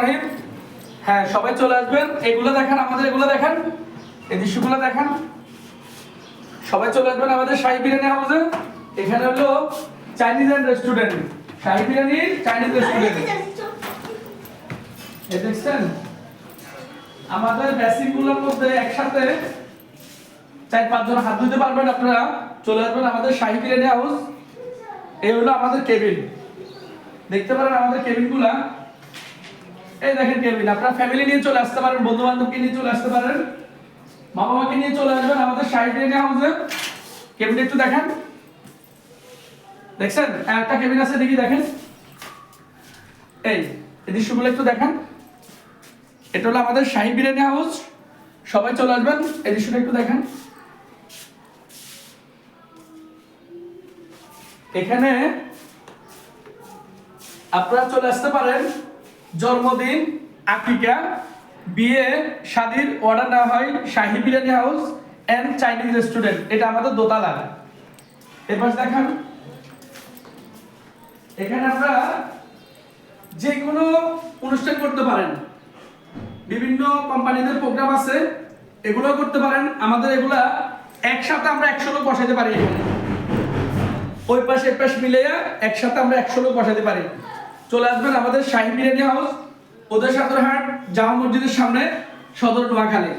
রহিম। হ্যাঁ, সবাই চলে আসবেন। এগুলো দেখেন, আমাদের এগুলো দেখেন, এই দৃশ্যগুলো দেখেন। সবাই চলে আসবেন আমাদের শাহী বিরিয়ানি হাউসে। এখানে হলো Chinese and restaurant, Shahi biryani Chinese restaurant. এই দেখছেন আমাদের বেসিকগুলোর মধ্যে একসাথে 4-5 জন হাত ধুতে পারবেন। আপনারা চলে আসবেন আমাদের শাহী বিরিয়ানি হাউস। এই হলো আমাদের কেবিন, দেখতে পারেন আমাদের কেবিনগুলা। এই দেখেন কেবিন, আপনারা ফ্যামিলি নিয়ে চলে আসতে পারেন, বন্ধু বান্ধবকে নিয়ে চলে আসতে পারেন, মা বাবাকে নিয়ে চলে আসবেন আমাদের শাহী বিরিয়ানি হাউসে। কেবিন একটু দেখেন, দেখছেন একটা কেবিন আছে, দেখি দেখেন, এই দৃশ্যগুলো একটু দেখেন। এটা হলো আমাদের শাহী বিরিয়ানি হাউস, সবাই চলে আসবেন। এই দৃশ্যটা একটু দেখেন। এখানে আপনারা চলে আসতে পারেন জন্মদিন, আকিকা, বিয়ে, শাদীর অর্ডার নেওয়া হয় Shahi Biryani house and Chinese restaurant. এটা আমাদের দোতলা। এরপর দেখেন এখানে আপনারা যে কোনো অনুষ্ঠান করতে পারেন, বিভিন্ন কোম্পানিদের প্রোগ্রাম আছে, এগুলো করতে পারেন। আমাদের এগুলা একসাথে আমরা 100 লোক বসাতে পারি। এখানে ওই পাশে এই পাশ মিলিয়ে একসাথে আমরা 100 লোক বসাতে পারি। চলে আসবেন আমাদের শাহী বিরিয়ানি হাউস, ওদের সদরহাট জামা মসজিদের সামনে, সদর নোয়াখালী।